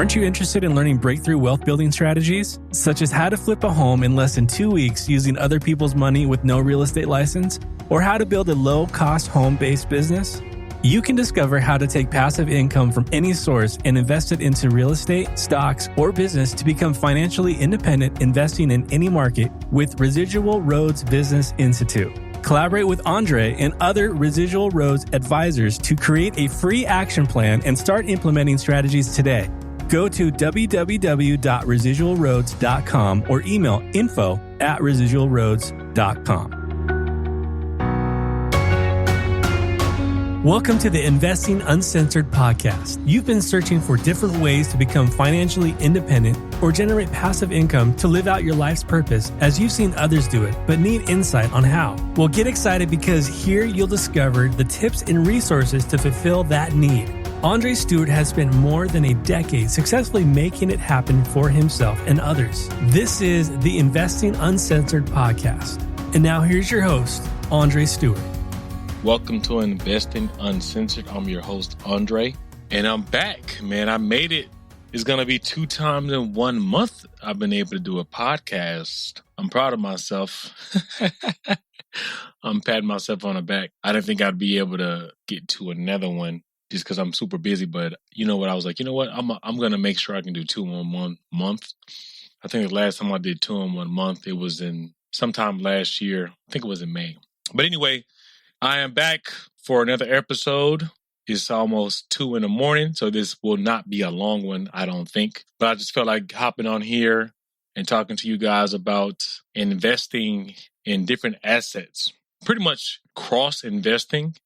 Aren't you interested in learning breakthrough wealth building strategies, such as how to flip a home in less than 2 weeks using other people's money with no real estate license, or how to build a low-cost home-based business? You can discover how to take passive income from any source and invest it into real estate, stocks, or business to become financially independent investing in any market with Residual Roads Business Institute. Collaborate with Andre and other Residual Roads advisors to create a free action plan and start implementing strategies today. Go to www.residualroads.com or email info@residualroads.com. Welcome to the Investing Uncensored podcast. You've been searching for different ways to become financially independent or generate passive income to live out your life's purpose as you've seen others do it, but need insight on how. Well, get excited because here you'll discover the tips and resources to fulfill that need. Andre Stewart has spent more than a decade successfully making it happen for himself and others. This is the Investing Uncensored podcast. And now here's your host, Andre Stewart. Welcome to Investing Uncensored. I'm your host, Andre, and I'm back, man. I made it. It's going to be 2 times in 1 month I've been able to do a podcast. I'm proud of myself. I'm patting myself on the back. I didn't think I'd be able to get to another one just because I'm super busy, but you know what? I was like, you know what? I'm going to make sure I can do 2 in 1 month. I think the last time I did 2 in 1 month, it was in sometime last year. I think it was in May. But anyway, I am back for another episode. It's almost 2 in the morning, so this will not be a long one, I don't think. But I just felt like hopping on here and talking to you guys about investing in different assets. Pretty much cross-investing.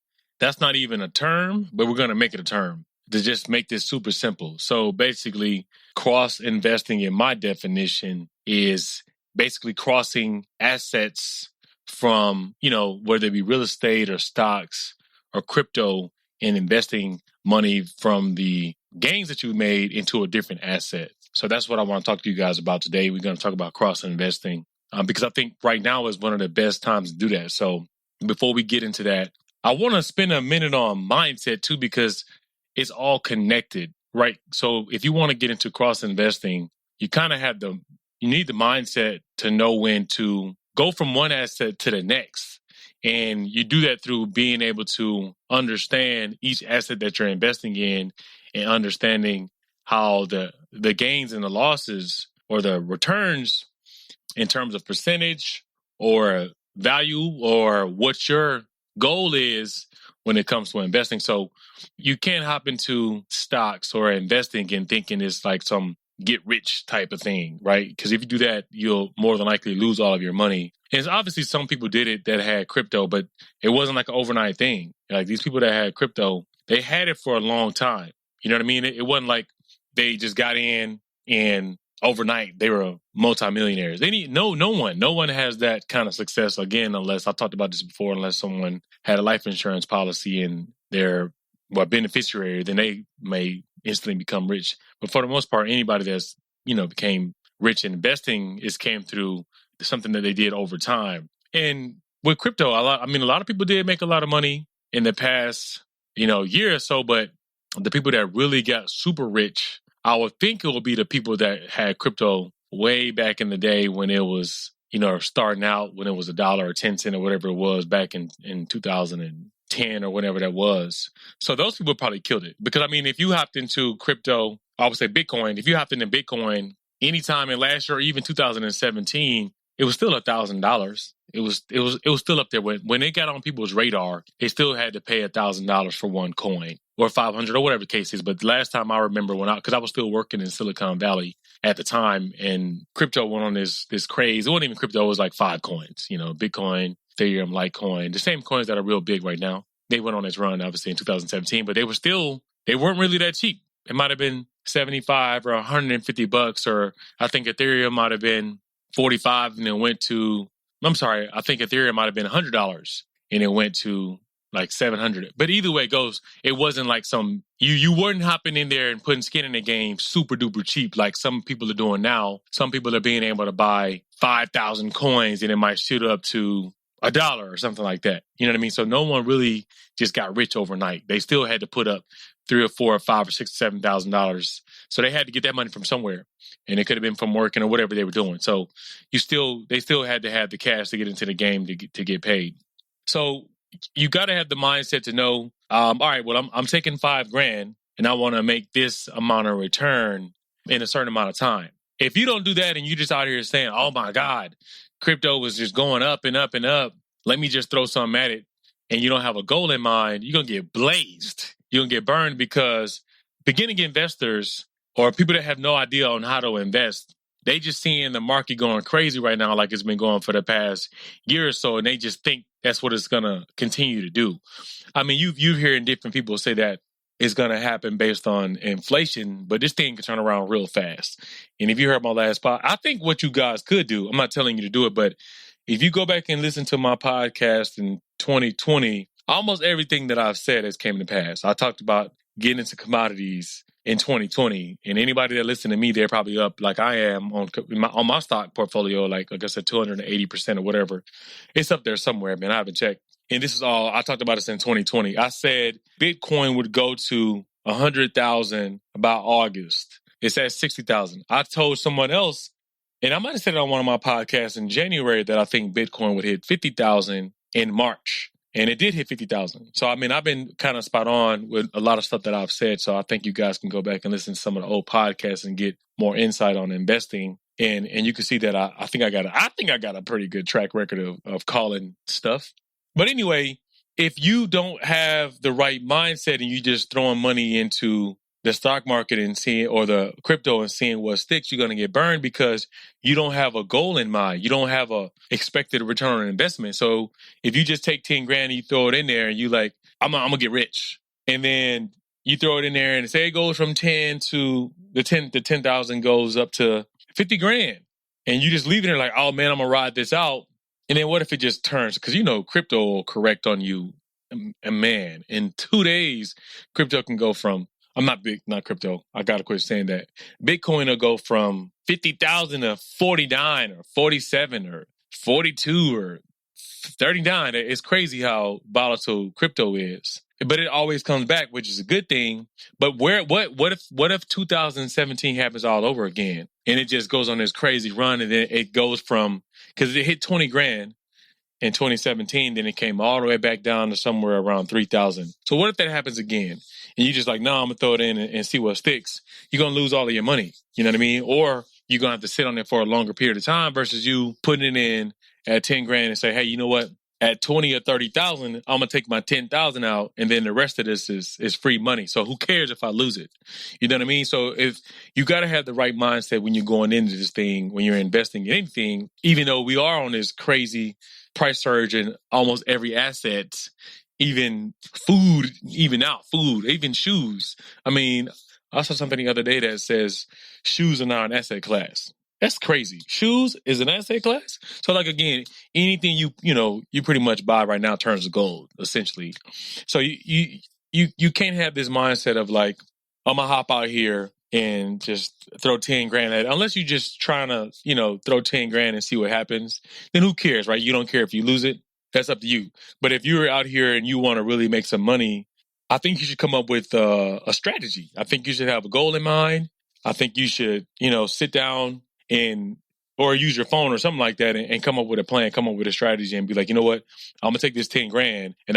That's not even a term, but we're going to make it a term to just make this super simple. So basically, cross-investing in my definition is basically crossing assets from, whether it be real estate or stocks or crypto, and investing money from the gains that you made into a different asset. So that's what I want to talk to you guys about today. We're going to talk about cross-investing because I think right now is one of the best times to do that. So before we get into that, I want to spend a minute on mindset too, because it's all connected, right? So if you want to get into cross-investing, you kind of you need the mindset to know when to go from one asset to the next. And you do that through being able to understand each asset that you're investing in and understanding how the gains and the losses or the returns in terms of percentage or value or what your goal is when it comes to investing. So you can't hop into stocks or investing and thinking it's like some get rich type of thing, right? Because if you do that, you'll more than likely lose all of your money. And obviously some people did it that had crypto, but it wasn't like an overnight thing. Like these people that had crypto, they had it for a long time. You know what I mean? It wasn't like they just got in and overnight they were multimillionaires. They need no one has that kind of success again, unless I talked about this before, unless someone had a life insurance policy and they're beneficiary, then they may instantly become rich. But for the most part, anybody that's, became rich in investing came through something that they did over time. And with crypto, a lot of people did make a lot of money in the past, year or so, but the people that really got super rich, I would think it would be the people that had crypto way back in the day when it was, starting out, when it was $1 or 10 cents or whatever it was back in 2010 or whatever that was. So those people probably killed it. Because, if you hopped into crypto, I would say Bitcoin, if you hopped into Bitcoin anytime in last year or even 2017, it was still $1,000. It was still up there. When it got on people's radar, they still had to pay $1,000 for one coin or 500 or whatever the case is. But the last time I remember because I was still working in Silicon Valley at the time, and crypto went on this craze. It wasn't even crypto. It was like 5 coins, Bitcoin, Ethereum, Litecoin, the same coins that are real big right now. They went on this run, obviously, in 2017, but they weren't really that cheap. It might have been $75 or $150, or I think Ethereum might have been $45 and it went to, I think Ethereum might have been $100 and it went to like $700. But either way it goes, it wasn't like you weren't hopping in there and putting skin in the game super duper cheap like some people are doing now. Some people are being able to buy 5,000 coins and it might shoot up to $1 or something like that. You know what I mean? So no one really just got rich overnight. They still had to put up $3 or $4 or $5 or $6 or $7,000. So they had to get that money from somewhere, and it could have been from working or whatever they were doing. So they still had to have the cash to get into the game to get paid. So you got to have the mindset to know, all right, well, I'm taking $5,000 and I want to make this amount of return in a certain amount of time. If you don't do that and you just out here saying, oh my God, crypto was just going up and up and up, let me just throw something at it, and you don't have a goal in mind, you're going to get blazed. You're going to get burned, because beginning investors or people that have no idea on how to invest, they just seeing the market going crazy right now like it's been going for the past year or so, and they just think that's what it's going to continue to do. I mean, you've hearing different people say that it's going to happen based on inflation, but this thing can turn around real fast. And if you heard my last pod, I think what you guys could do, I'm not telling you to do it, but if you go back and listen to my podcast in 2020, almost everything that I've said has came to pass. I talked about getting into commodities in 2020, and anybody that listened to me, they're probably up like I am on my stock portfolio, like I said, 280% or whatever. It's up there somewhere, man. I haven't checked. And this is all, I talked about this in 2020. I said Bitcoin would go to 100,000 by August. It's at 60,000. I told someone else, and I might have said it on one of my podcasts in January, that I think Bitcoin would hit 50,000 in March. And it did hit 50,000. So, I mean, I've been kind of spot on with a lot of stuff that I've said. So I think you guys can go back and listen to some of the old podcasts and get more insight on investing. And you can see that I think I got a pretty good track record of calling stuff. But anyway, if you don't have the right mindset and you just throwing money into the stock market and seeing, or the crypto and seeing what sticks, you're going to get burned because you don't have a goal in mind. You don't have a expected return on investment. So if you just take 10 grand and you throw it in there and you like, I'm gonna get rich. And then you throw it in there and say it goes from 10 to the 10,000 goes up to 50 grand. And you just leave it there like, oh man, I'm gonna ride this out. And then what if it just turns? Because crypto will correct on you. And man, in 2 days, crypto can go from, not crypto, I got to quit saying that. Bitcoin will go from 50,000 to 49 or 47 or 42 or 39. It's crazy how volatile crypto is. But it always comes back, which is a good thing. But what if 2017 happens all over again and it just goes on this crazy run, and then it goes from, because it hit 20 grand in 2017, then it came all the way back down to somewhere around 3,000. So what if that happens again? And you just like, no, I'm going to throw it in and see what sticks. You're going to lose all of your money. You know what I mean? Or you're going to have to sit on it for a longer period of time versus you putting it in at 10 grand and say, hey, you know what? At 20 or 30,000, I'm going to take my 10,000 out, and then the rest of this is free money. So who cares if I lose it? You know what I mean? So if you got to have the right mindset when you're going into this thing, when you're investing in anything, even though we are on this crazy price surge in almost every asset, even food, even shoes. I mean, I saw something the other day that says shoes are now an asset class. That's crazy. Shoes is an asset class. So like, again, anything you pretty much buy right now turns to gold, essentially. So you can't have this mindset of like, I'm gonna hop out here and just throw 10 grand at it. Unless you're just trying to, throw 10 grand and see what happens, then who cares, right? You don't care if you lose it. That's up to you. But if you're out here and you want to really make some money, I think you should come up with a strategy. I think you should have a goal in mind. I think you should, sit down or use your phone or something like that and come up with a plan, come up with a strategy and be like, you know what? I'm going to take this 10 grand and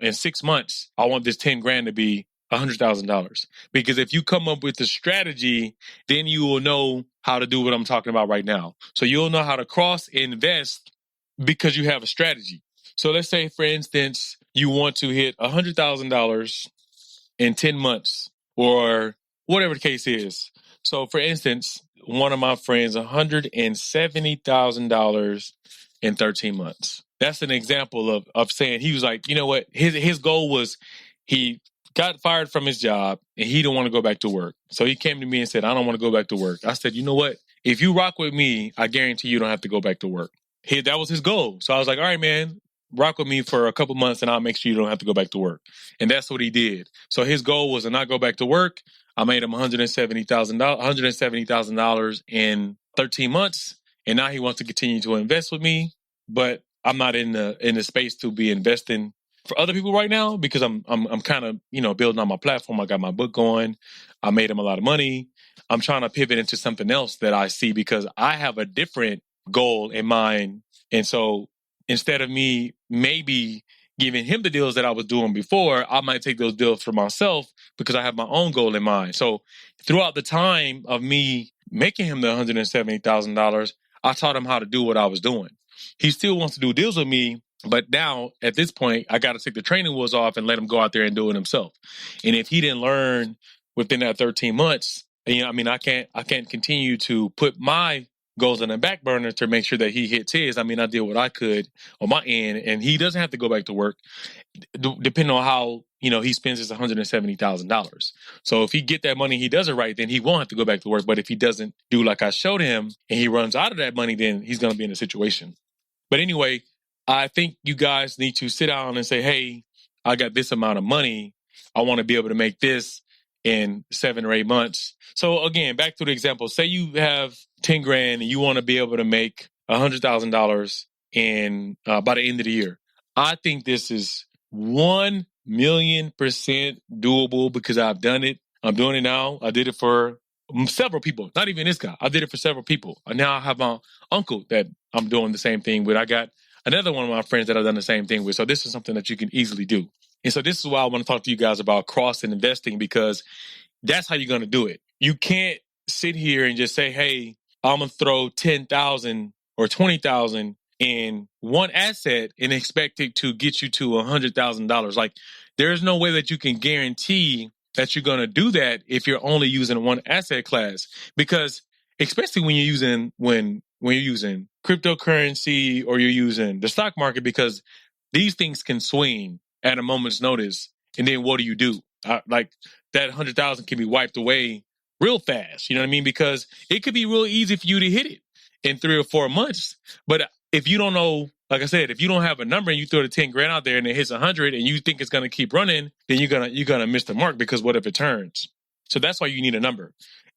in 6 months, I want this 10 grand to be $100,000. Because if you come up with the strategy, then you will know how to do what I'm talking about right now. So you'll know how to cross invest because you have a strategy. So let's say, for instance, you want to hit $100,000 in 10 months or whatever the case is. So for instance, one of my friends, $170,000 in 13 months. That's an example of saying, he was like, you know what? His goal was, he got fired from his job and he didn't want to go back to work. So he came to me and said, I don't want to go back to work. I said, you know what? If you rock with me, I guarantee you don't have to go back to work. That was his goal. So I was like, all right, man, rock with me for a couple months and I'll make sure you don't have to go back to work. And that's what he did. So his goal was to not go back to work. I made him $170,000 in 13 months. And now he wants to continue to invest with me. But I'm not in the space to be investing for other people right now because I'm kind of, building on my platform. I got my book going. I made him a lot of money. I'm trying to pivot into something else that I see because I have a different goal in mind. And so instead of me maybe giving him the deals that I was doing before, I might take those deals for myself because I have my own goal in mind. So throughout the time of me making him the $170,000, I taught him how to do what I was doing. He still wants to do deals with me, but now at this point, I got to take the training wheels off and let him go out there and do it himself. And if he didn't learn within that 13 months, I can't continue to put my goals on the back burner to make sure that he hits his. I did what I could on my end, and he doesn't have to go back to work, depending on how he spends his $170,000. So if he get that money, he does it right, then he won't have to go back to work. But if he doesn't do like I showed him, and he runs out of that money, then he's going to be in a situation. But anyway, I think you guys need to sit down and say, hey, I got this amount of money. I want to be able to make this in 7 or 8 months. So again, back to the example, say you have 10 grand and you want to be able to make $100,000 in by the end of the year. I think this is 1,000,000% doable because I've done it. I'm doing it now. I did it for several people, not even this guy. I did it for several people. And now I have my uncle that I'm doing the same thing with. I got another one of my friends that I've done the same thing with. So this is something that you can easily do. And so this is why I want to talk to you guys about cross and investing, because that's how you're going to do it. You can't sit here and just say, hey, I'm going to throw 10,000 or 20,000 in one asset and expect it to get you to $100,000. Like, there's no way that you can guarantee that you're going to do that if you're only using one asset class, because especially when you're using cryptocurrency or you're using the stock market, because these things can swing at a moment's notice. And then what do? Like that 100,000 can be wiped away real fast. You know what I mean? Because it could be real easy for you to hit it in 3 or 4 months. But if you don't know, like I said, if you don't have a number and you throw the 10 grand out there and it hits 100 and you think it's going to keep running, then you're gonna miss the mark, because what if it turns? So that's why you need a number.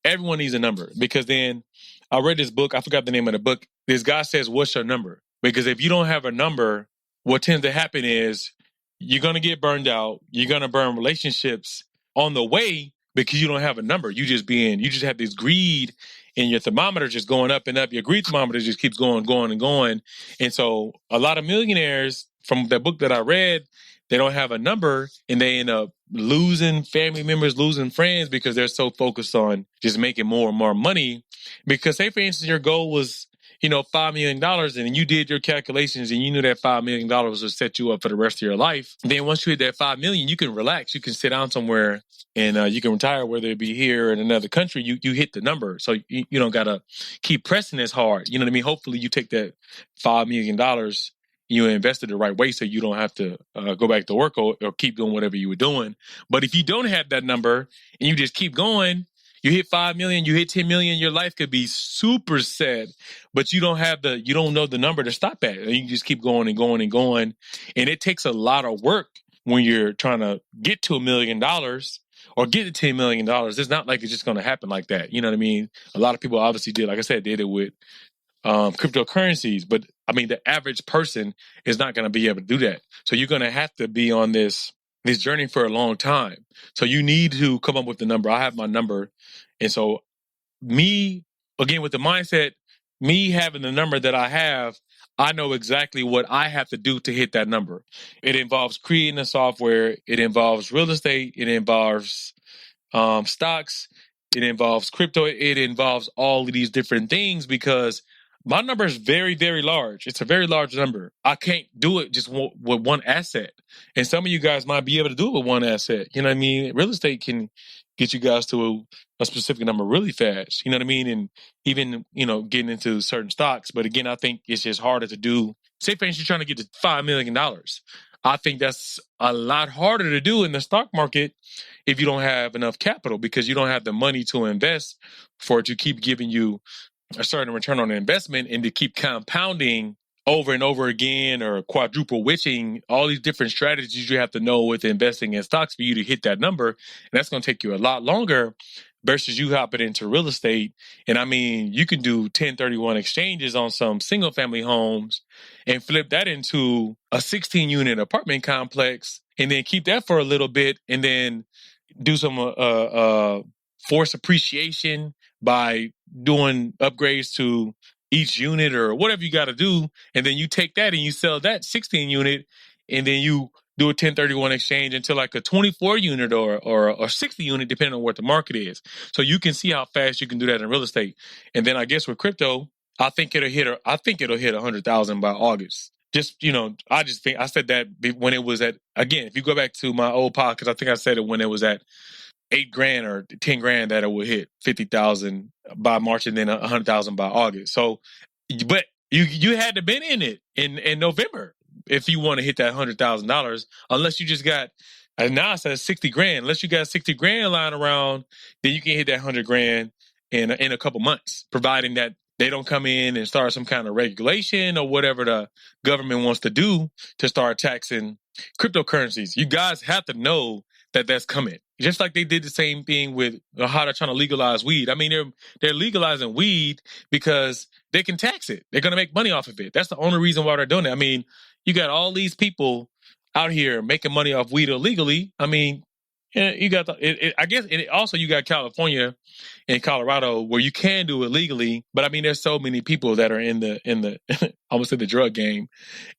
Everyone needs a number, because then I read this book. I forgot the name of the book. This guy says, what's your number? Because if you don't have a number, what tends to happen is you're going to get burned out. You're going to burn relationships on the way because you don't have a number. You just have this greed, and your thermometer just going up and up. Your greed thermometer just keeps going and going. And so a lot of millionaires, from the book that I read, they don't have a number, and they end up losing family members, losing friends, because they're so focused on just making more and more money. Because say, for instance, your goal was, $5 million, and you did your calculations and you knew that $5 million would set you up for the rest of your life. Then once you hit that 5 million, you can relax. You can sit down somewhere and you can retire, whether it be here or in another country. You hit the number. So you don't got to keep pressing as hard. You know what I mean? Hopefully you take that $5 million, you invest it the right way, so you don't have to go back to work or keep doing whatever you were doing. But if you don't have that number and you just keep going, you hit 5 million, you hit 10 million, your life could be super sad, but you don't know the number to stop at. And you just keep going and going and going. And it takes a lot of work when you're trying to get to $1 million or get to $10 million. It's not like it's just going to happen like that. You know what I mean? A lot of people obviously did it with cryptocurrencies, but the average person is not going to be able to do that. So you're going to have to be on this journey for a long time. So you need to come up with the number. I have my number. And so me, again, with the mindset, me having the number that I have, I know exactly what I have to do to hit that number. It involves creating a software. It involves real estate. It involves stocks. It involves crypto. It involves all of these different things, because my number is very, very large. It's a very large number. I can't do it just with one asset. And some of you guys might be able to do it with one asset. You know what I mean? Real estate can get you guys to a specific number really fast. You know what I mean? And even, getting into certain stocks. But again, I think it's just harder to do. Say, for instance, you're trying to get to $5 million. I think that's a lot harder to do in the stock market if you don't have enough capital, because you don't have the money to invest for it to keep giving you a certain return on investment and to keep compounding over and over again, or quadruple witching, all these different strategies you have to know with investing in stocks for you to hit that number. And that's going to take you a lot longer versus you hopping into real estate. And I mean, you can do 1031 exchanges on some single family homes and flip that into a 16 unit apartment complex and then keep that for a little bit and then do some force appreciation by doing upgrades to each unit or whatever you got to do. And then you take that and you sell that 16 unit and then you do a 1031 exchange into like a 24 unit or 60 unit, depending on what the market is. So you can see how fast you can do that in real estate. And then I guess with crypto, I think it'll hit 100,000 by August. Just, I just think I said that when it was at, again, if you go back to my old podcast, I think I said it when it was at $8,000 or $10,000 that it would hit 50,000 by March and then 100,000 by August. So, but you had to been in it in November if you want to hit that $100,000, unless you just got, and now it says 60 grand. Unless you got 60 grand lying around, then you can hit that 100 grand in a couple months, providing that they don't come in and start some kind of regulation or whatever the government wants to do to start taxing cryptocurrencies. You guys have to know that that's coming. Just like they did the same thing with how they're trying to legalize weed. I mean, they're legalizing weed because they can tax it. They're going to make money off of it. That's the only reason why they're doing it. I mean, you got all these people out here making money off weed illegally. I mean, you got I guess, and also you got California and Colorado where you can do it legally, but I mean, there's so many people that are in the I almost said the drug game,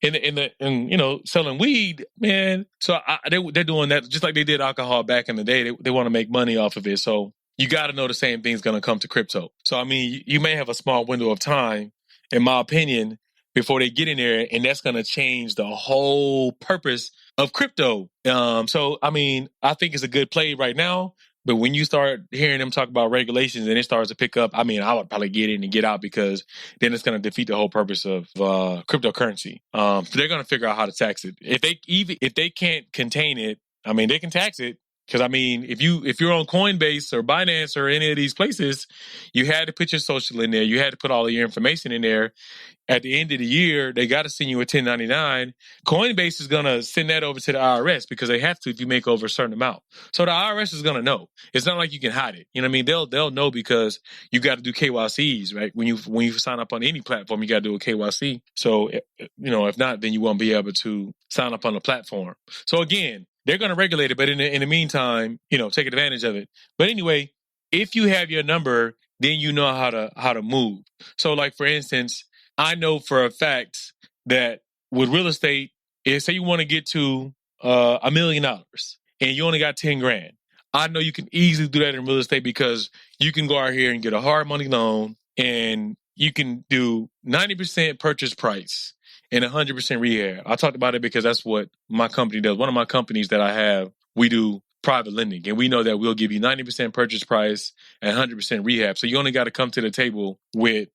in selling weed, man. So they're doing that just like they did alcohol back in the day. They want to make money off of it. So you got to know the same thing's going to come to crypto. So I mean, you may have a small window of time, in my opinion, before they get in there, and that's going to change the whole purpose of crypto. So, I mean, I think it's a good play right now, but when you start hearing them talk about regulations and it starts to pick up, I mean, I would probably get in and get out because then it's going to defeat the whole purpose of cryptocurrency. So they're going to figure out how to tax it. If they can't contain it, I mean, they can tax it. Because I mean, if you're on Coinbase or Binance or any of these places, you had to put your social in there. You had to put all of your information in there. At the end of the year, they got to send you a 1099. Coinbase is going to send that over to the IRS because they have to if you make over a certain amount. So the IRS is going to know. It's not like you can hide it. You know what I mean? They'll know because you got to do KYCs, right? When you sign up on any platform, you got to do a KYC. So, if not, then you won't be able to sign up on the platform. So again, they're going to regulate it, but in the meantime, take advantage of it. But anyway, if you have your number, then you know how to move. So like, for instance, I know for a fact that with real estate, say you want to get to $1 million and you only got 10 grand. I know you can easily do that in real estate because you can go out here and get a hard money loan and you can do 90% purchase price and 100% rehab. I talked about it because that's what my company does. One of my companies that I have, we do private lending, and we know that we'll give you 90% purchase price and 100% rehab. So you only got to come to the table with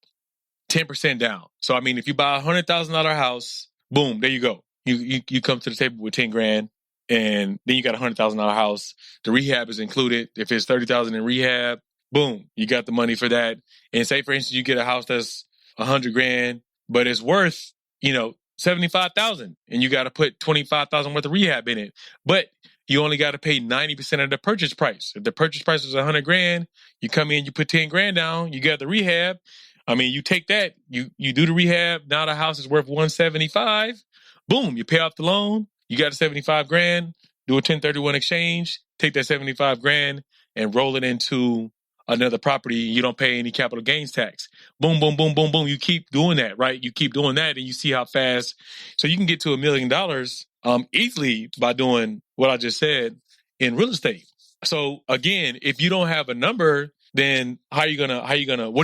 10% down. So, I mean, if you buy a $100,000 house, boom, there you go. You come to the table with 10 grand and then you got a $100,000 house. The rehab is included. If it's 30,000 in rehab, boom, you got the money for that. And say, for instance, you get a house that's 100 grand, but it's worth, 75,000 and you got to put 25,000 worth of rehab in it. But you only got to pay 90% of the purchase price. If the purchase price is 100 grand, you come in, you put 10 grand down, you got the rehab. I mean, you take that, you do the rehab. Now the house is worth 175. Boom, you pay off the loan. You got 75 grand, do a 1031 exchange, take that 75 grand and roll it into another property. You don't pay any capital gains tax. Boom, boom, boom, boom, boom. You keep doing that, right? You keep doing that and you see how fast. So you can get to $1 million easily by doing what I just said in real estate. So again, if you don't have a number, then what are you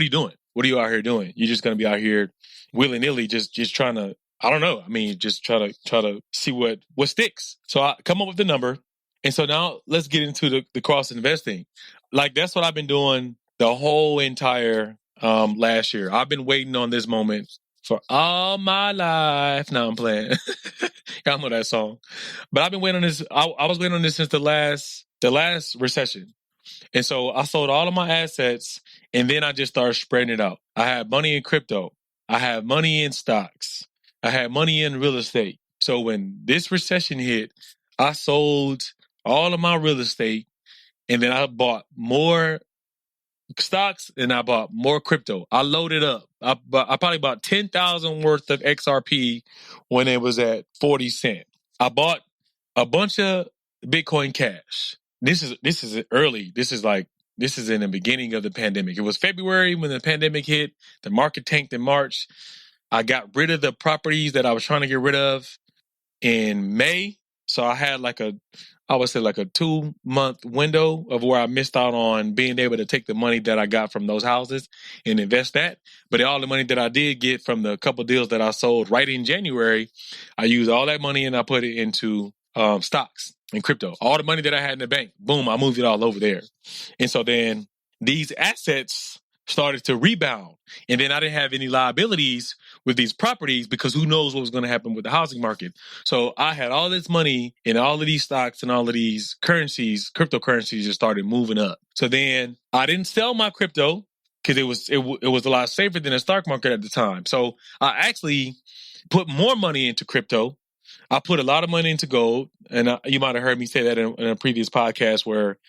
doing? What are you out here doing? You're just going to be out here willy-nilly, just trying to, I don't know. I mean, just try to see what sticks. So I come up with the number. And so now let's get into the cross investing. Like, that's what I've been doing the whole entire last year. I've been waiting on this moment for all my life. Now I'm playing. Y'all know that song. But I've been waiting on this. I was waiting on this since the last recession. And so I sold all of my assets and then I just started spreading it out. I had money in crypto. I have money in stocks. I had money in real estate. So when this recession hit, I sold all of my real estate, and then I bought more stocks and I bought more crypto. I loaded up. I probably bought 10,000 worth of XRP when it was at 40 cents. I bought a bunch of Bitcoin Cash. This is early. This is in the beginning of the pandemic. It was February when the pandemic hit. The market tanked in March. I got rid of the properties that I was trying to get rid of in May. So I had I would say like a 2-month window of where I missed out on being able to take the money that I got from those houses and invest that. But all the money that I did get from the couple deals that I sold right in January, I used all that money and I put it into stocks and crypto. All the money that I had in the bank, boom, I moved it all over there. And so then these assets started to rebound. And then I didn't have any liabilities with these properties because who knows what was going to happen with the housing market. So I had all this money in all of these stocks and all of these currencies, cryptocurrencies just started moving up. So then I didn't sell my crypto because it was a lot safer than the stock market at the time. So I actually put more money into crypto. I put a lot of money into gold. And you might have heard me say that in a previous podcast where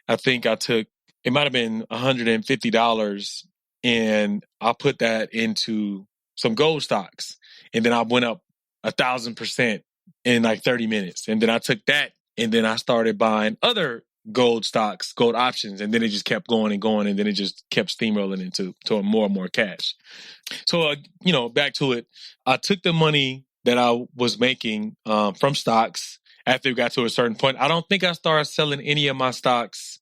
I think it might have been $150 and I put that into some gold stocks. And then I went up 1,000% in like 30 minutes. And then I took that and then I started buying other gold stocks, gold options. And then it just kept going and going. And then it just kept steamrolling into more and more cash. So, back to it. I took the money that I was making from stocks after it got to a certain point. I don't think I started selling any of my stocks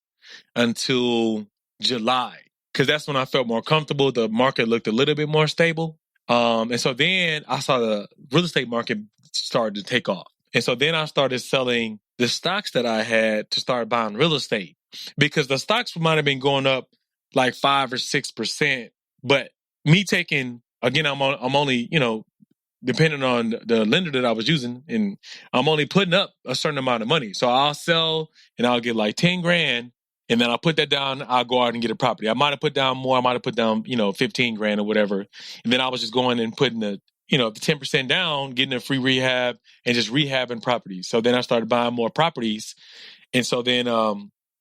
until July, because that's when I felt more comfortable. The market looked a little bit more stable. And so then I saw the real estate market started to take off. And so then I started selling the stocks that I had to start buying real estate, because the stocks might have been going up like 5 or 6%. But me taking, again, I'm only, depending on the lender that I was using, and I'm only putting up a certain amount of money. So I'll sell and I'll get like 10 grand. And then I'll put that down. I'll go out and get a property. I might have put down more. I might have put down, 15 grand or whatever. And then I was just going and putting the 10% down, getting a free rehab and just rehabbing properties. So then I started buying more properties. And so then I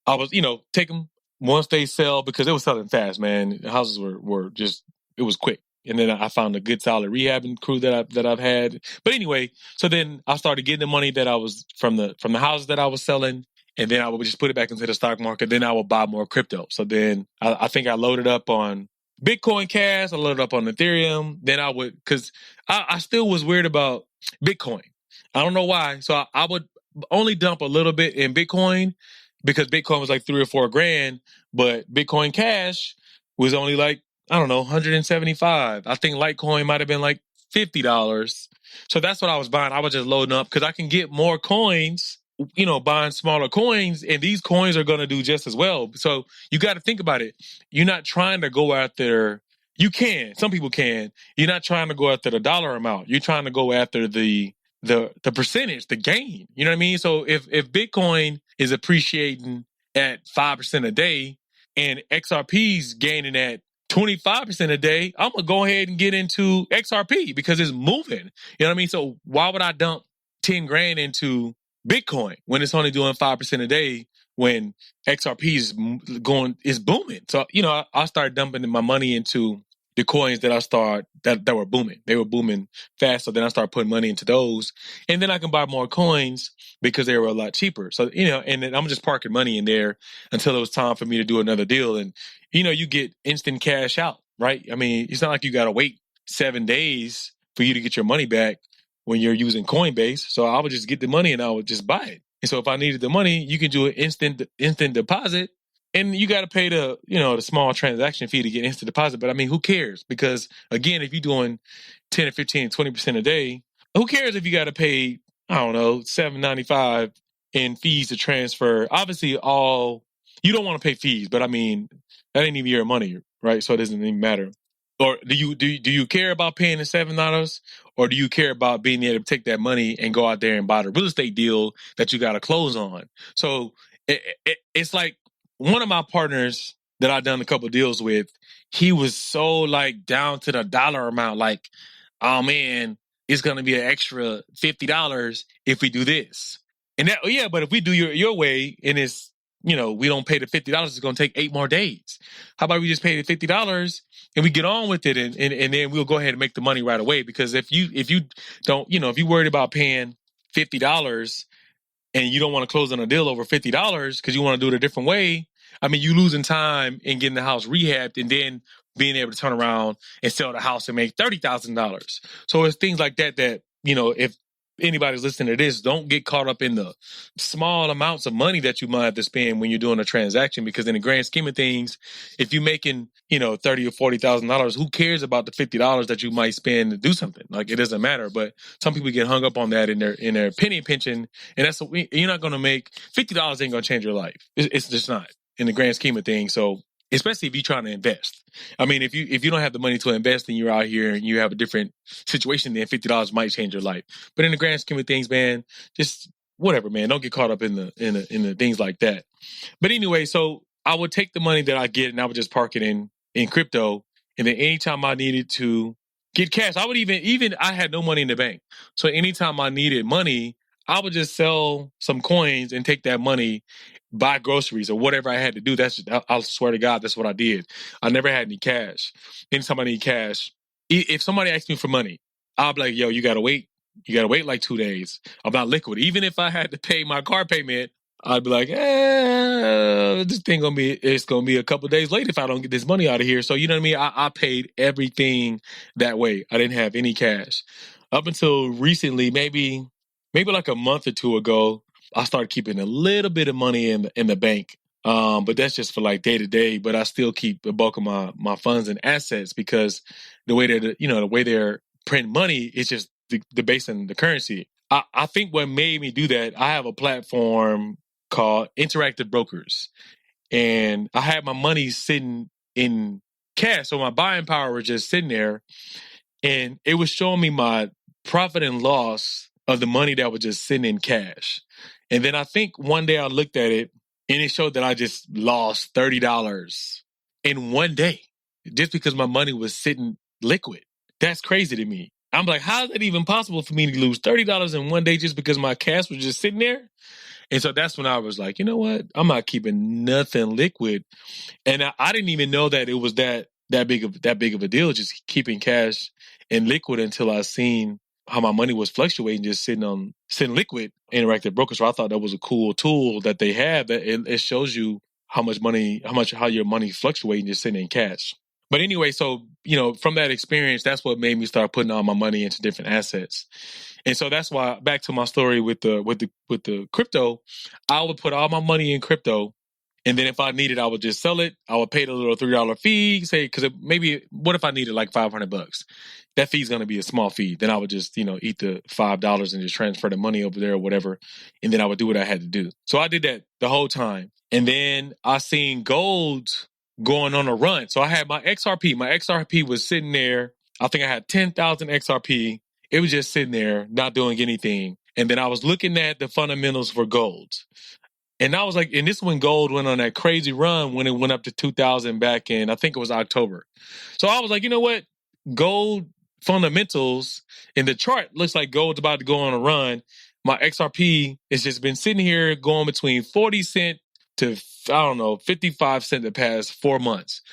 was, take them once they sell, because it was selling fast, man. The houses were just, it was quick. And then I found a good solid rehabbing crew that I've had. But anyway, so then I started getting the money that I was from the houses that I was selling. And then I would just put it back into the stock market. Then I would buy more crypto. So then I think I loaded up on Bitcoin Cash. I loaded up on Ethereum. Then I would, because I still was weird about Bitcoin. I don't know why. So I would only dump a little bit in Bitcoin because Bitcoin was like 3 or 4 grand. But Bitcoin Cash was only like, I don't know, 175. I think Litecoin might have been like $50. So that's what I was buying. I was just loading up because I can get more coins, buying smaller coins, and these coins are going to do just as well. So you got to think about it. You're not trying to go after, you can, some people can. You're not trying to go after the dollar amount. You're trying to go after the percentage, the gain. You know what I mean? So if Bitcoin is appreciating at 5% a day and XRP's gaining at 25% a day, I'm going to go ahead and get into XRP because it's moving. You know what I mean? So why would I dump 10 grand into Bitcoin when it's only doing 5% a day when XRP is booming? So, I started dumping my money into the coins that were booming. They were booming fast. So then I started putting money into those, and then I can buy more coins because they were a lot cheaper. So, and then I'm just parking money in there until it was time for me to do another deal. And, you get instant cash out, right? I mean, it's not like you got to wait 7 days for you to get your money back when you're using Coinbase. So I would just get the money and I would just buy it. And so if I needed the money, you can do an instant deposit, and you got to pay the small transaction fee to get instant deposit. But I mean, who cares? Because again, if you're doing 10 or 15, 20% a day, who cares if you got to pay, I don't know, $7.95 in fees to transfer? Obviously, you don't want to pay fees, but I mean, that ain't even your money, right? So it doesn't even matter. Or do you care about paying the $7, or do you care about being able to take that money and go out there and buy the real estate deal that you got to close on? So it's like one of my partners that I've done a couple of deals with, he was so like down to the dollar amount, like, oh man, it's going to be an extra $50 if we do this. And that, yeah, but if we do your way and it's, we don't pay the $50, it's going to take 8 more days. How about we just pay the $50 and we get on with it and then we'll go ahead and make the money right away? Because if you don't, if you're worried about paying $50 and you don't want to close on a deal over $50 because you want to do it a different way, I mean, you losing time in getting the house rehabbed and then being able to turn around and sell the house and make $30,000. So it's things like that, if anybody's listening to this, don't get caught up in the small amounts of money that you might have to spend when you're doing a transaction, because in the grand scheme of things, if you're making, $30,000 or $40,000, who cares about the $50 that you might spend to do something? Like, it doesn't matter. But some people get hung up on that in their penny pinching, and that's what you're not going to make. $50 ain't going to change your life. It's just not in the grand scheme of things. So, especially if you're trying to invest. I mean, if you don't have the money to invest and you're out here and you have a different situation, then $50 might change your life. But in the grand scheme of things, man, just whatever, man. Don't get caught up in the things like that. But anyway, so I would take the money that I get and I would just park it in crypto. And then anytime I needed to get cash, I would even I had no money in the bank. So anytime I needed money, I would just sell some coins and take that money, buy groceries or whatever I had to do. I swear to God, that's what I did. I never had any cash. Anytime I need cash, if somebody asked me for money, I'll be like, yo, you got to wait. You got to wait like 2 days. I'm not liquid. Even if I had to pay my car payment, I'd be like, this thing it's going to be a couple of days late if I don't get this money out of here. So, you know what I mean? I paid everything that way. I didn't have any cash. Up until recently, maybe like a month or two ago, I started keeping a little bit of money in the bank. But that's just for like day to day. But I still keep the bulk of my funds and assets, because the way they're printing money, it's just the base in the currency. I think what made me do that, I have a platform called Interactive Brokers, and I had my money sitting in cash. So my buying power was just sitting there, and it was showing me my profit and loss of the money that was just sitting in cash. And then I think one day I looked at it and it showed that I just lost $30 in one day just because my money was sitting liquid. That's crazy to me. I'm like, how is that even possible for me to lose $30 in one day just because my cash was just sitting there? And so that's when I was like, you know what? I'm not keeping nothing liquid. And I didn't even know that it was that big of a deal, just keeping cash and liquid, until I seen how my money was fluctuating, just sitting liquid. Interactive Brokers. So I thought that was a cool tool that they have, that it shows you how your money fluctuating just sitting in cash. But anyway, so, from that experience, that's what made me start putting all my money into different assets. And so that's why, back to my story with the crypto, I would put all my money in crypto. And then if I needed, I would just sell it. I would pay the little $3 fee, say, because what if I needed like $500? That fee is going to be a small fee. Then I would just, eat the $5 and just transfer the money over there or whatever. And then I would do what I had to do. So I did that the whole time. And then I seen gold going on a run. So I had my XRP. My XRP was sitting there. I think I had 10,000 XRP. It was just sitting there, not doing anything. And then I was looking at the fundamentals for gold. And I was like, and this when gold went on that crazy run when it went up to 2,000 back in, I think it was October. So I was like, you know what? Gold fundamentals in the chart looks like gold's about to go on a run. My XRP has just been sitting here going between 40 cent to, 55 cent the past 4 months.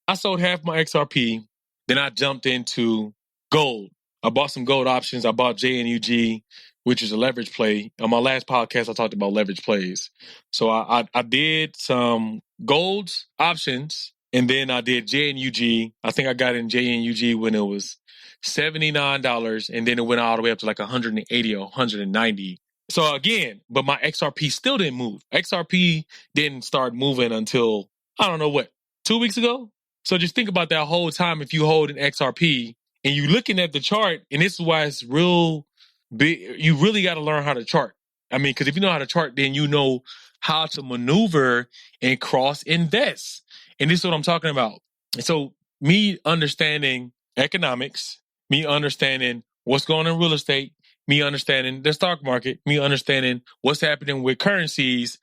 I sold half my XRP. Then I jumped into gold. I bought some gold options. I bought JNUG, which is a leverage play. On my last podcast, I talked about leverage plays. So I did some gold options, and then I did JNUG. I think I got in JNUG when it was $79, and then it went all the way up to like 180 or 190. So again, but my XRP still didn't move. XRP didn't start moving until, 2 weeks ago? So just think about that whole time. If you hold an XRP and you're looking at the chart, and this is why it's real big, you really got to learn how to chart. I mean, because if you know how to chart, then you know how to maneuver and cross invest. And this is what I'm talking about. So me understanding economics, me understanding what's going on in real estate, me understanding the stock market, me understanding what's happening with currencies,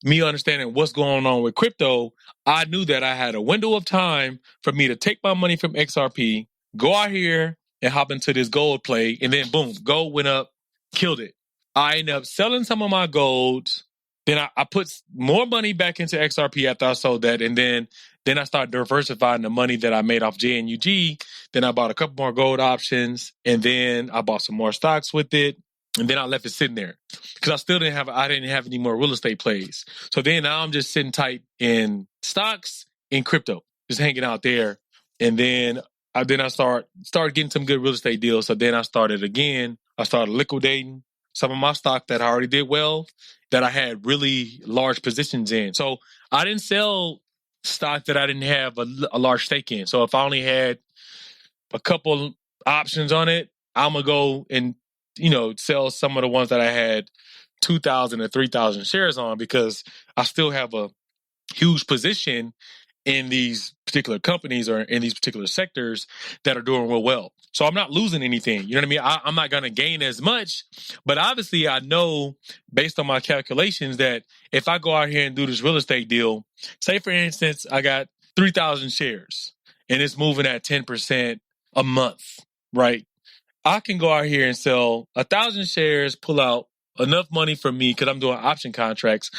me understanding what's going on with crypto, I knew that I had a window of time for me to take my money from XRP, go out here and hop into this gold play. And then boom, gold went up, killed it. I ended up selling some of my gold. Then I put more money back into XRP after I sold that. And then I started diversifying the money that I made off JNUG. Then I bought a couple more gold options. And then I bought some more stocks with it. And then I left it sitting there because I didn't have any more real estate plays. So then now I'm just sitting tight in stocks and crypto, just hanging out there. And then I started getting some good real estate deals. So then I started liquidating some of my stock that I already did well, that I had really large positions in. So I didn't sell stock that I didn't have a large stake in. So if I only had a couple options on it, I'm going to go and sell some of the ones that I had 2,000 or 3,000 shares on, because I still have a huge position in these particular companies or in these particular sectors that are doing real well. So I'm not losing anything. You know what I mean? I'm not going to gain as much, but obviously I know based on my calculations that if I go out here and do this real estate deal, say for instance, I got 3,000 shares and it's moving at 10% a month, right? I can go out here and sell 1,000 shares, pull out enough money for me because I'm doing option contracts.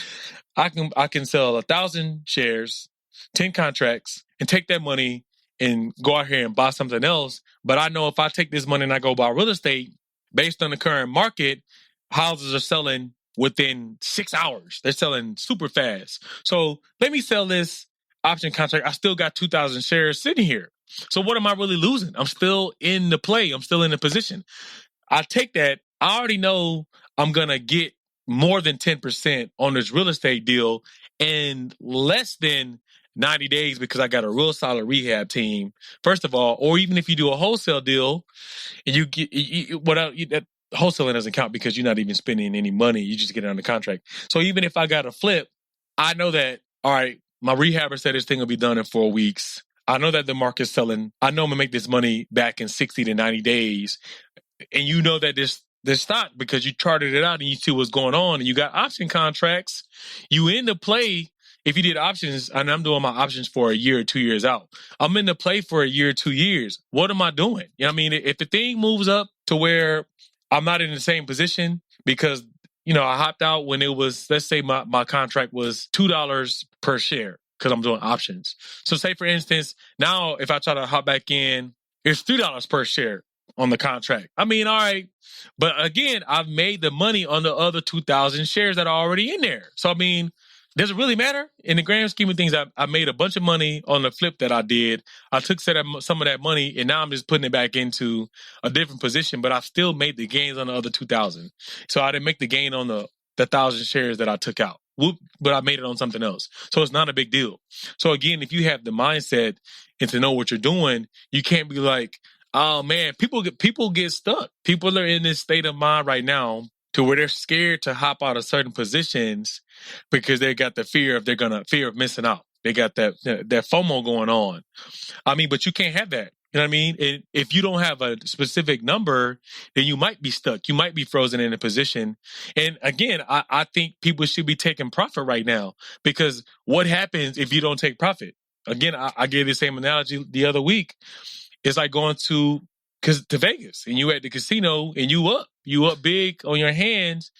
I can sell 1,000 shares, 10 contracts, and take that money and go out here and buy something else. But I know if I take this money and I go buy real estate, based on the current market, houses are selling within 6 hours. They're selling super fast. So let me sell this option contract. I still got 2,000 shares sitting here. So what am I really losing? I'm still in the play. I'm still in the position. I take that. I already know I'm going to get more than 10% on this real estate deal in less than 90 days because I got a real solid rehab team, first of all. Or even if you do a wholesale deal and you get that wholesaling doesn't count because you're not even spending any money. You just get it on the contract. So even if I got a flip, I know that, all right, my rehabber said this thing will be done in 4 weeks. I know that the market's selling. I know I'm going to make this money back in 60 to 90 days. And you know that this stock, because you charted it out and you see what's going on and you got option contracts, you in the play. If you did options, and I'm doing my options for a year or 2 years out, I'm in the play for a year or 2 years. What am I doing? You know what I mean? If the thing moves up to where I'm not in the same position because, I hopped out when it was, let's say my contract was $2 per share because I'm doing options. So say, for instance, now if I try to hop back in, it's $3 per share on the contract. I mean, all right. But again, I've made the money on the other 2,000 shares that are already in there. So, I mean, does it really matter? In the grand scheme of things, I made a bunch of money on the flip that I did. I took some of that money, and now I'm just putting it back into a different position, but I've still made the gains on the other 2,000. So I didn't make the gain on the 1,000 shares that I took out. But I made it on something else. So it's not a big deal. So again, if you have the mindset and to know what you're doing, you can't be like, oh man, people get stuck. People are in this state of mind right now to where they're scared to hop out of certain positions because they got the fear of missing out. They got that FOMO going on. I mean, but you can't have that. You know what I mean? And if you don't have a specific number, then you might be stuck. You might be frozen in a position. And again, I think people should be taking profit right now, because what happens if you don't take profit? Again, I gave the same analogy the other week. It's like going to Vegas and you at the casino and you up big on your hands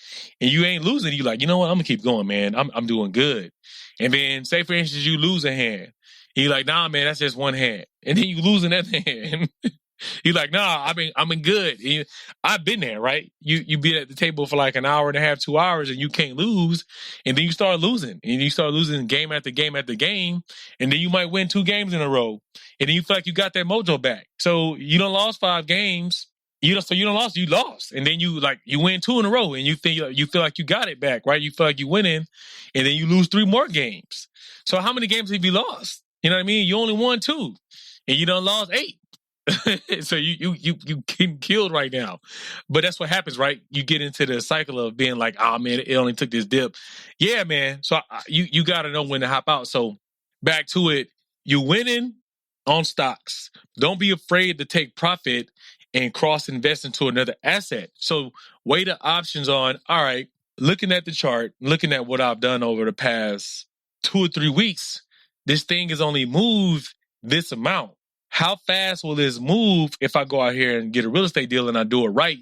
and you ain't losing. You like, you know what? I'm gonna keep going, man. I'm doing good. And then say for instance, you lose a hand. You're like, nah, man, that's just one hand. And then you lose another hand. You're like, nah, I'm in good. I've been there, right? You be at the table for like an hour and a half, 2 hours, and you can't lose. And then you start losing. And you start losing game after game after game. And then you might win 2 games in a row. And then you feel like you got that mojo back. So you done lost 5 games. You lost. And then you win 2 in a row. And you feel like you got it back, right? You feel like you're winning. And then you lose 3 more games. So how many games have you lost? You know what I mean? You only won 2. And you done lost 8. So you getting killed right now. But that's what happens, right? You get into the cycle of being like, oh man, it only took this dip. Yeah, man. So you got to know when to hop out. So back to it, you winning on stocks. Don't be afraid to take profit and cross invest into another asset. So weigh the options on, all right, looking at the chart, looking at what I've done over the past 2 or 3 weeks, this thing has only moved this amount. how fast will this move if I go out here and get a real estate deal and I do it right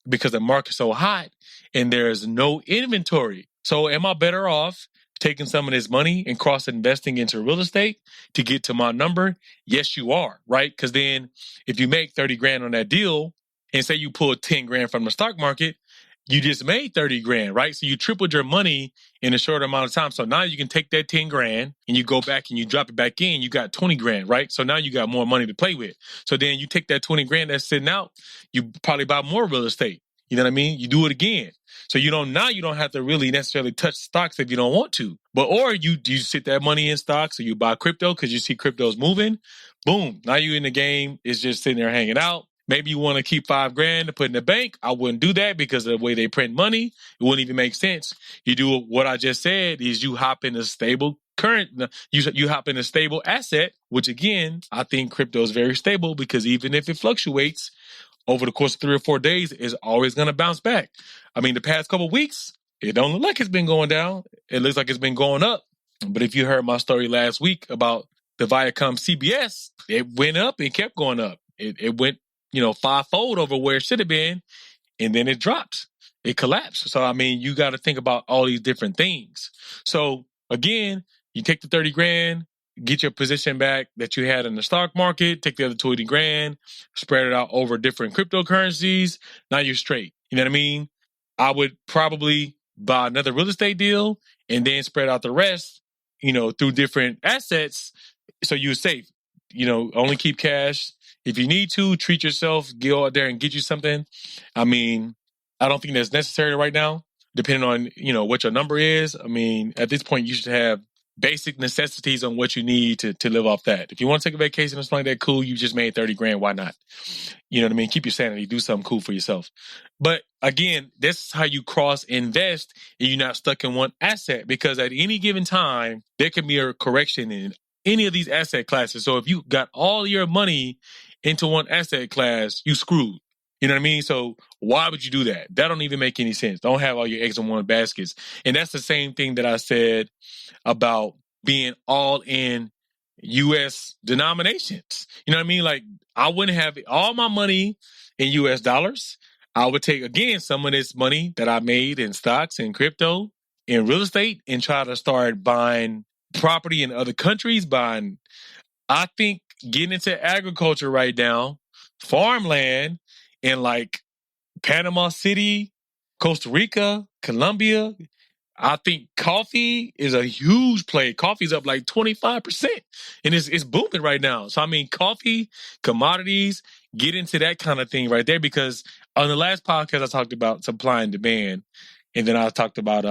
because the market's so hot and there's no inventory? So am I better off taking some of this money and cross investing into real estate to get to my number? Yes, you are, right? Because then if you make 30 grand on that deal and say you pull 10 grand from the stock market, you just made 30 grand, right? So you tripled your money in a short amount of time. So now you can take that 10 grand and you go back and you drop it back in, you got 20 grand, right? So now you got more money to play with. So then you take that 20 grand that's sitting out, you probably buy more real estate. You know what I mean? You do it again. So you don't have to really necessarily touch stocks if you don't want to. But or you sit that money in stocks or you buy crypto because you see crypto's moving. Boom. Now you're in the game. It's just sitting there hanging out. Maybe you want to keep $5 grand to put in the bank. I wouldn't do that because of the way they print money. It wouldn't even make sense. You do what I just said is you hop in a stable you hop in a stable asset, which again, I think crypto is very stable because even if it fluctuates over the course of 3 or 4 days, it's always going to bounce back. I mean, the past couple of weeks, it don't look like it's been going down. It looks like it's been going up. But if you heard my story last week about the Viacom CBS, it went up and kept going up. It went, fivefold over where it should have been, and then it dropped. It collapsed. So, I mean, you got to think about all these different things. So, again, you take the 30 grand, get your position back that you had in the stock market, take the other 20 grand, spread it out over different cryptocurrencies. Now you're straight. You know what I mean? I would probably buy another real estate deal and then spread out the rest, through different assets. So you're safe. Only keep cash. If you need to, treat yourself, go out there and get you something. I mean, I don't think that's necessary right now, depending on, what your number is. I mean, at this point, you should have basic necessities on what you need to live off that. If you want to take a vacation or something like that, cool. You just made 30 grand. Why not? You know what I mean? Keep your sanity. Do something cool for yourself. But again, this is how you cross invest and you're not stuck in one asset, because at any given time, there can be a correction in any of these asset classes. So if you got all your money into one asset class, you screwed. You know what I mean? So why would you do that? That don't even make any sense. Don't have all your eggs in one baskets. And that's the same thing that I said about being all in U.S. denominations. You know what I mean? Like, I wouldn't have all my money in U.S. dollars. I would take, again, some of this money that I made in stocks and crypto and real estate and try to start buying property in other countries, I think getting into agriculture right now, farmland in like Panama City, Costa Rica, Colombia. I think coffee is a huge play. Coffee's up like 25%, and it's booming right now. So, I mean, coffee, commodities, get into that kind of thing right there, because on the last podcast, I talked about supply and demand, and then I talked about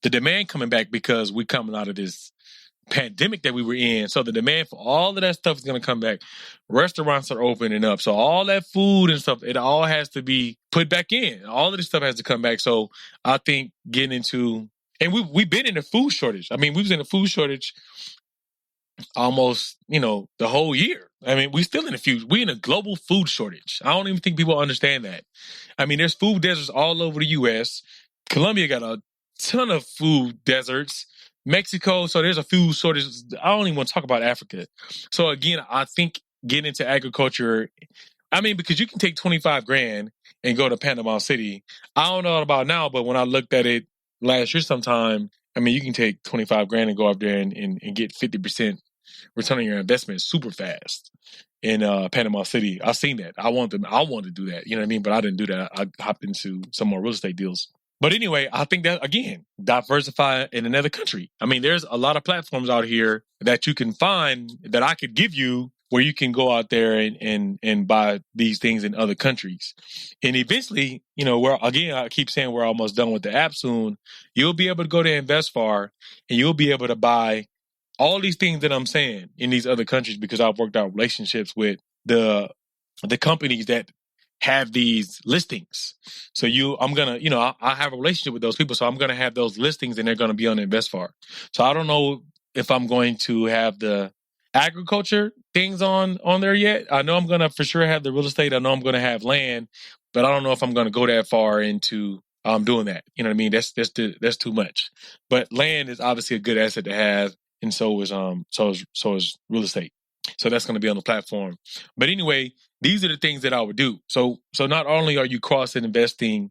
the demand coming back because we're coming out of this pandemic that we were in. So the demand for all of that stuff is going to come back. Restaurants are opening up. So all that food and stuff, it all has to be put back in. All of this stuff has to come back. So I think getting into, and we've been in a food shortage. I mean, we was in a food shortage almost, the whole year. I mean, we in a global food shortage. I don't even think people understand that. I mean, there's food deserts all over the U.S. Colombia got a ton of food deserts. Mexico, so there's a food shortage. I don't even want to talk about Africa. So again, I think getting into agriculture, I mean, because you can take 25 grand and go to Panama City. I don't know about now, but when I looked at it last year sometime, I mean, you can take 25 grand and go up there and get 50% return on your investment super fast in Panama City. I've seen that. I wanted to do that, you know what I mean? But I didn't do that. I hopped into some more real estate deals. But anyway, I think that, again, diversify in another country. I mean, there's a lot of platforms out here that you can find that I could give you where you can go out there and buy these things in other countries. And eventually, I keep saying we're almost done with the app soon. You'll be able to go to InvestFar and you'll be able to buy all these things that I'm saying in these other countries, because I've worked out relationships with the companies that have these listings. So I have a relationship with those people. So I'm going to have those listings and they're going to be on InvestFar. So I don't know if I'm going to have the agriculture things on there yet. I know I'm going to for sure have the real estate. I know I'm going to have land, but I don't know if I'm going to go that far into doing that. You know what I mean? That's too much. But land is obviously a good asset to have. And so is real estate. So that's going to be on the platform. But anyway, these are the things that I would do. So not only are you cross investing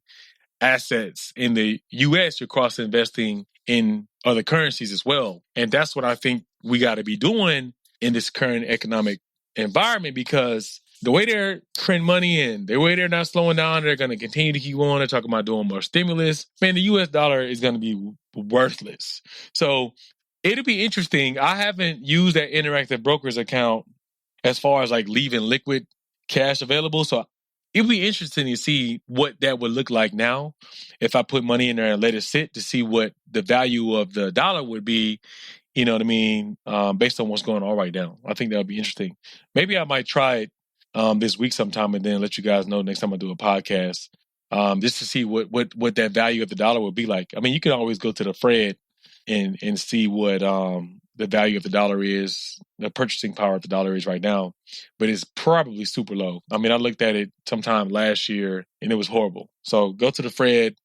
assets in the US, you're cross investing in other currencies as well. And that's what I think we got to be doing in this current economic environment, because the way they're printing money and the way they're not slowing down, they're going to continue to keep going. They're talking about doing more stimulus. Man, the US dollar is going to be worthless. So it'll be interesting. I haven't used that Interactive Brokers account as far as like leaving liquid cash available. So it'd be interesting to see what that would look like now if I put money in there and let it sit, to see what the value of the dollar would be, you know what I mean, based on what's going on right now. I think that would be interesting. Maybe I might try it this week sometime and then let you guys know next time I do a podcast, just to see what that value of the dollar would be like. I mean, you can always go to the Fed and see what the value of the dollar is, the purchasing power of the dollar is right now, but it's probably super low. I mean, I looked at it sometime last year and it was horrible. So go to the Fed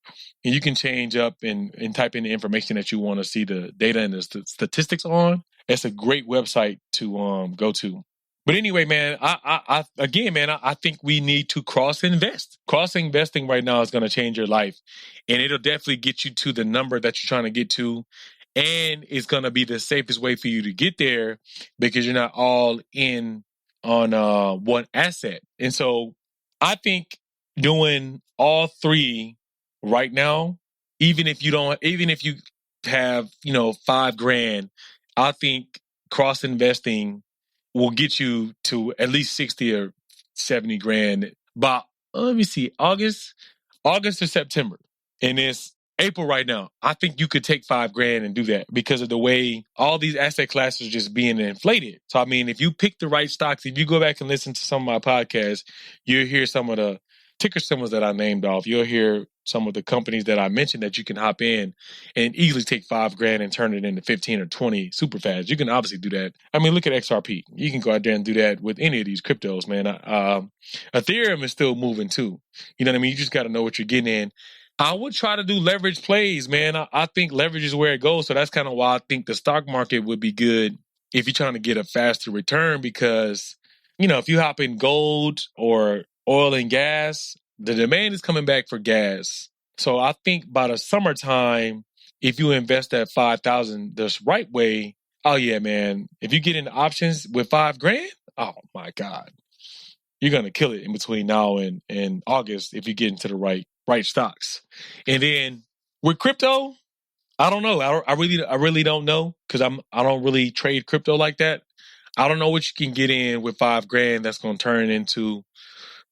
and you can change up and type in the information that you want to see the data and the statistics on. It's a great website to go to. But anyway, man, I think we need to cross invest. Cross investing right now is going to change your life, and it'll definitely get you to the number that you're trying to get to. And it's going to be the safest way for you to get there, because you're not all in on one asset. And so I think doing all three right now, even if you have, $5,000, I think cross investing will get you to at least 60 or 70 grand by, let me see, August or September. And it's April right now. I think you could take $5,000 and do that because of the way all these asset classes are just being inflated. So, I mean, if you pick the right stocks, if you go back and listen to some of my podcasts, you'll hear some of the ticker symbols that I named off. You'll hear some of the companies that I mentioned that you can hop in and easily take $5,000 and turn it into 15 or 20 super fast. You can obviously do that. I mean, look at XRP. You can go out there and do that with any of these cryptos, man. Ethereum is still moving too. You know what I mean? You just got to know what you're getting in. I would try to do leverage plays, man. I think leverage is where it goes. So that's kind of why I think the stock market would be good if you're trying to get a faster return, because, if you hop in gold or oil and gas, the demand is coming back for gas. So I think by the summertime, if you invest that 5,000 the right way, oh yeah, man. If you get into options with $5,000, oh my God, you're gonna kill it in between now and August if you get into the right stocks. And then with crypto, I don't know. I really don't know, because I don't really trade crypto like that. I don't know what you can get in with $5,000 that's gonna turn into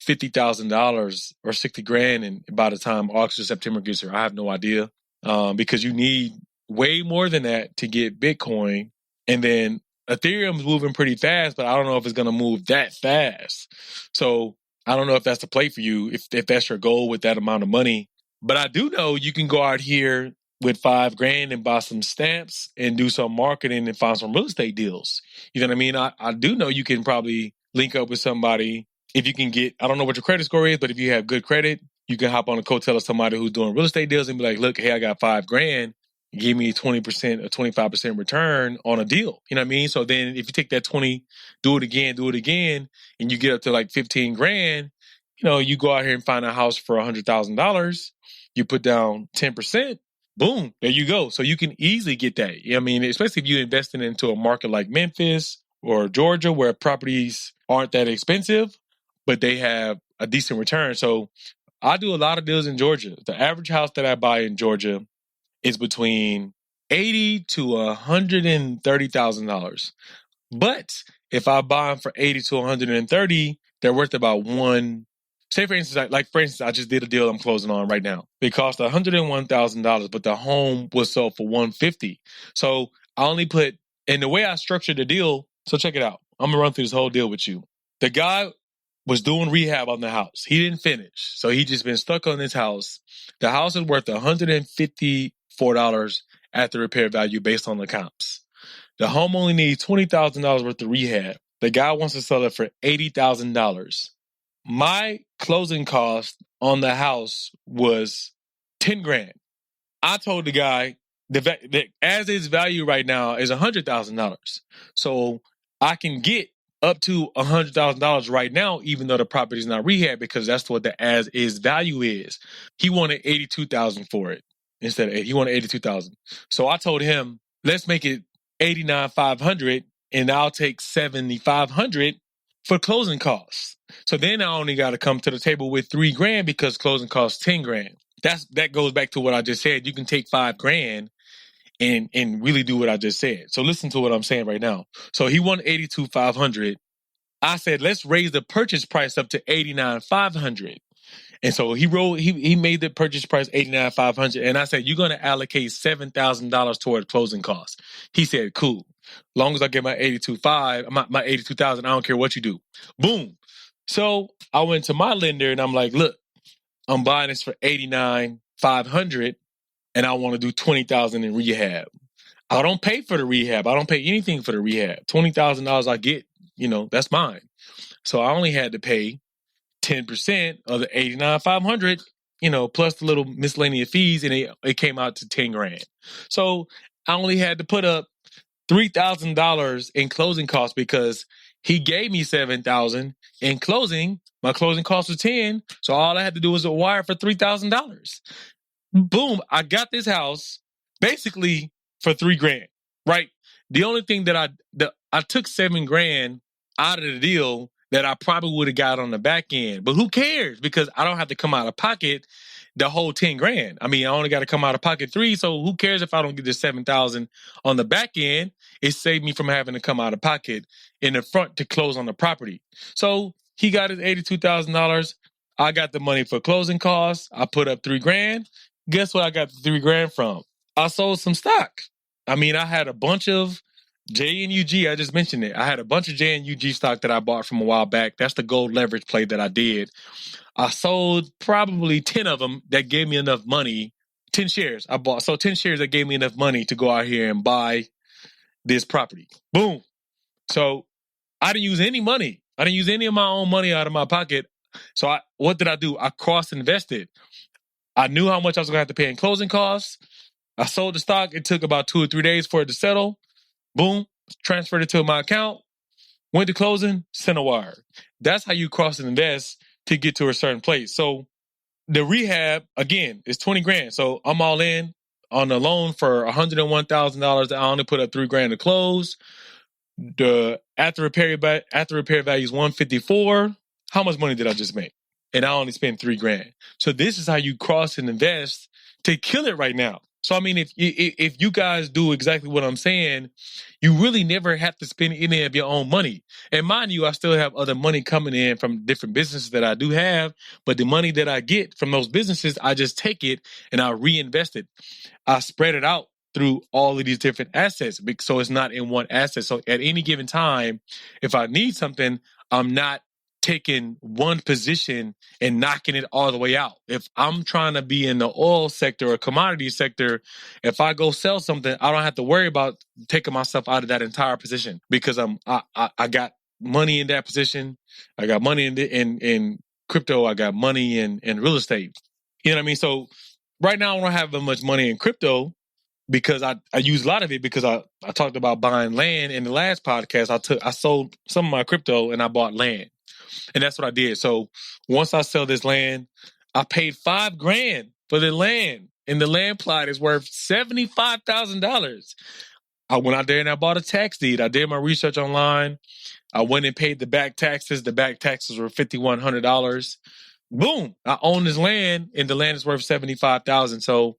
$50,000 or $60,000, and by the time August or September gets here, I have no idea, because you need way more than that to get Bitcoin, and then Ethereum is moving pretty fast, but I don't know if it's going to move that fast. So I don't know if that's the play for you, if that's your goal with that amount of money. But I do know you can go out here with $5,000 and buy some stamps and do some marketing and find some real estate deals. You know what I mean? I do know you can probably link up with somebody. If you can get, I don't know what your credit score is, but if you have good credit, you can hop on a coattail of somebody who's doing real estate deals and be like, look, hey, I got $5,000. Give me 20% or 25% return on a deal. You know what I mean? So then if you take that 20, do it again, and you get up to like 15,000, you go out here and find a house for $100,000. You put down 10%. Boom, there you go. So you can easily get that. I mean, especially if you're investing into a market like Memphis or Georgia, where properties aren't that expensive, but they have a decent return. So I do a lot of deals in Georgia. The average house that I buy in Georgia is between $80,000 to $130,000. But if I buy them for $80,000 to $130,000, they're worth about one. Say for instance, I just did a deal I'm closing on right now. It cost $101,000, but the home was sold for $150,000. So I only put, and the way I structured the deal. So check it out. I'm gonna run through this whole deal with you. The guy was doing rehab on the house. He didn't finish, so he just been stuck on this house. The house is worth $154 at the repair value based on the comps. The home only needs $20,000 worth of rehab. The guy wants to sell it for $80,000. My closing cost on the house was $10,000. I told the guy that as its value right now is $100,000. So I can get up to $100,000 right now, even though the property is not rehab, because that's what the as is value is. He wanted $82,000 for it instead of he wanted $82,000. So I told him, let's make it $89,500, and I'll take $7,500 for closing costs. So then I only got to come to the table with $3,000 because closing costs $10,000. That goes back to what I just said. You can take $5,000 and really do what I just said. So listen to what I'm saying right now. So he won $82,500. I said, let's raise the purchase price up to $89,500. And so he made the purchase price $89,500. And I said, you're going to allocate $7,000 toward closing costs. He said, cool. Long as I get my $82,000, I don't care what you do. Boom. So I went to my lender and I'm like, look, I'm buying this for $89,500 and I want to do $20,000 in rehab. I don't pay for the rehab. I don't pay anything for the rehab. $20,000 I get, that's mine. So I only had to pay 10% of the $89,500, plus the little miscellaneous fees, and it came out to $10,000. So I only had to put up $3,000 in closing costs because he gave me $7,000 in closing. My closing cost was $10,000, so all I had to do was a wire for $3,000. Boom! I got this house basically for $3,000. Right? The only thing that I took $7,000 out of the deal that I probably would have got on the back end. But who cares? Because I don't have to come out of pocket the whole $10,000. I mean, I only got to come out of pocket $3,000. So who cares if I don't get the $7,000 on the back end? It saved me from having to come out of pocket in the front to close on the property. So he got his $82,000. I got the money for closing costs. I put up $3,000. Guess what I got the $3,000 from? I sold some stock. I mean, I had a bunch of JNUG, I just mentioned it. I had a bunch of JNUG stock that I bought from a while back. That's the gold leverage play that I did. I sold probably 10 of them that gave me enough money. 10 shares I bought. So 10 shares that gave me enough money to go out here and buy this property. Boom. So I didn't use any money. I didn't use any of my own money out of my pocket. So what did I do? I cross-invested. I knew how much I was going to have to pay in closing costs. I sold the stock. It took about 2 or 3 days for it to settle. Boom, transferred it to my account, went to closing, sent a wire. That's how you cross and invest to get to a certain place. So the rehab, again, is $20,000. So I'm all in on the loan for $101,000. I only put up $3,000 to close. The after repair value is $154,000. How much money did I just make? And I only spent $3,000. So this is how you cross and invest to kill it right now. So, I mean, if you guys do exactly what I'm saying, you really never have to spend any of your own money. And mind you, I still have other money coming in from different businesses that I do have. But the money that I get from those businesses, I just take it and I reinvest it. I spread it out through all of these different assets. So it's not in one asset. So at any given time, if I need something, I'm not taking one position and knocking it all the way out. If I'm trying to be in the oil sector or commodity sector, if I go sell something, I don't have to worry about taking myself out of that entire position because I got money in that position. I got money in crypto. I got money in real estate. You know what I mean? So right now I don't have that much money in crypto because I use a lot of it because I talked about buying land in the last podcast. I sold some of my crypto and I bought land. And that's what I did. So once I sell this land, I paid $5,000 for the land. And the land plot is worth $75,000. I went out there and I bought a tax deed. I did my research online. I went and paid the back taxes. The back taxes were $5,100. Boom. I own this land and the land is worth $75,000. So,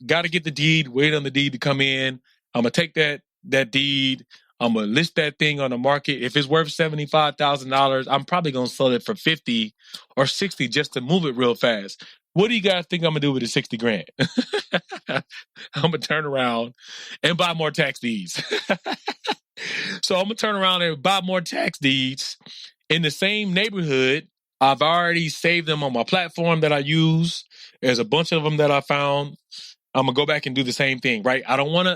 got to get the deed, wait on the deed to come in. I'm going to take that deed. I'm going to list that thing on the market. If it's worth $75,000, I'm probably going to sell it for $50,000 or $60,000 just to move it real fast. What do you guys think I'm going to do with the $60,000? I'm going to turn around and buy more tax deeds. So I'm going to turn around and buy more tax deeds in the same neighborhood. I've already saved them on my platform that I use. There's a bunch of them that I found. I'm going to go back and do the same thing, right? I don't want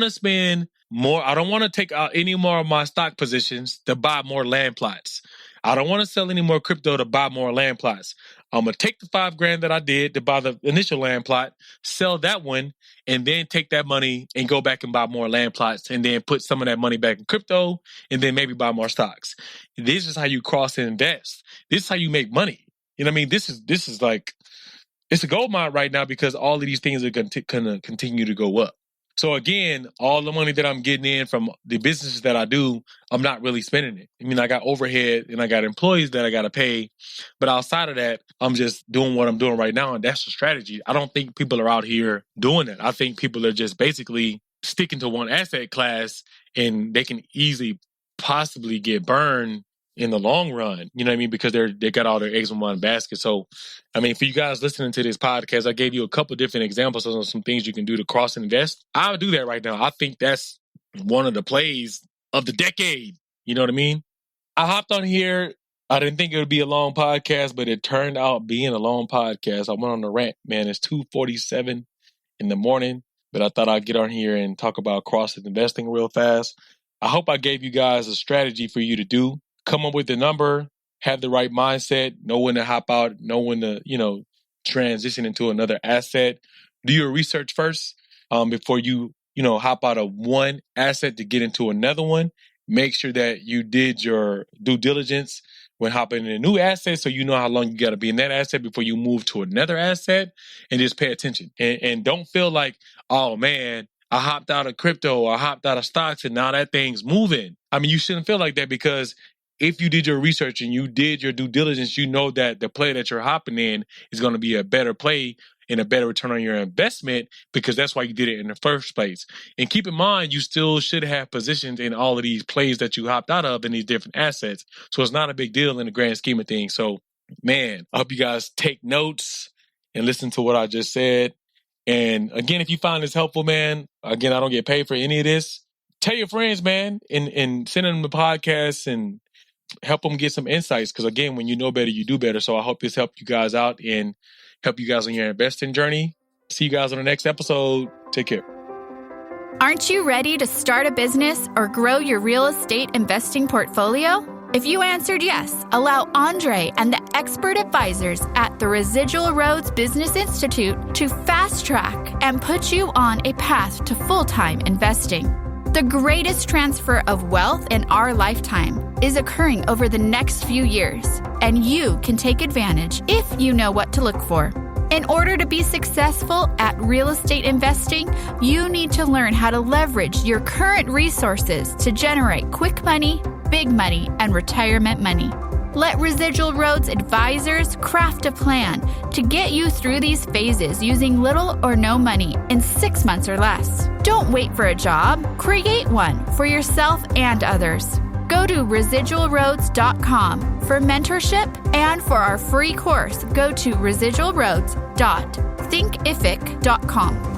to spend more. I don't want to take out any more of my stock positions to buy more land plots. I don't want to sell any more crypto to buy more land plots. I'm going to take the $5,000 that I did to buy the initial land plot, sell that one, and then take that money and go back and buy more land plots and then put some of that money back in crypto and then maybe buy more stocks. This is how you cross invest. This is how you make money. You know what I mean? This is like, it's a gold mine right now because all of these things are going to continue to go up. So again, all the money that I'm getting in from the businesses that I do, I'm not really spending it. I mean, I got overhead and I got employees that I got to pay. But outside of that, I'm just doing what I'm doing right now. And that's the strategy. I don't think people are out here doing that. I think people are just basically sticking to one asset class and they can easily possibly get burned in the long run, you know what I mean? Because they got all their eggs in one basket. So, I mean, for you guys listening to this podcast, I gave you a couple different examples of some things you can do to cross invest. I'll do that right now. I think that's one of the plays of the decade. You know what I mean? I hopped on here. I didn't think it would be a long podcast, but it turned out being a long podcast. I went on the rant, man. It's 2:47 in the morning, but I thought I'd get on here and talk about cross investing real fast. I hope I gave you guys a strategy for you to do. Come up with the number, have the right mindset, know when to hop out, know when to, transition into another asset. Do your research first before you hop out of one asset to get into another one. Make sure that you did your due diligence when hopping in a new asset so you know how long you got to be in that asset before you move to another asset, and just pay attention. And don't feel like, oh, man, I hopped out of crypto or I hopped out of stocks and now that thing's moving. I mean, you shouldn't feel like that because if you did your research and you did your due diligence, you know that the play that you're hopping in is going to be a better play and a better return on your investment because that's why you did it in the first place. And keep in mind, you still should have positions in all of these plays that you hopped out of in these different assets. So it's not a big deal in the grand scheme of things. So, man, I hope you guys take notes and listen to what I just said. And again, if you find this helpful, man, again, I don't get paid for any of this. Tell your friends, man, and send them the podcast and help them get some insights. Because again, when you know better, you do better. So I hope this helped you guys out and help you guys on your investing journey. See you guys on the next episode. Take care. Aren't you ready to start a business or grow your real estate investing portfolio? If you answered yes, allow Andre and the expert advisors at the Residual Roads Business Institute to fast track and put you on a path to full-time investing. The greatest transfer of wealth in our lifetime is occurring over the next few years, and you can take advantage if you know what to look for. In order to be successful at real estate investing, you need to learn how to leverage your current resources to generate quick money, big money, and retirement money. Let Residual Roads advisors craft a plan to get you through these phases using little or no money in 6 months or less. Don't wait for a job. Create one for yourself and others. Go to residualroads.com for mentorship, and for our free course, go to residualroads.thinkific.com.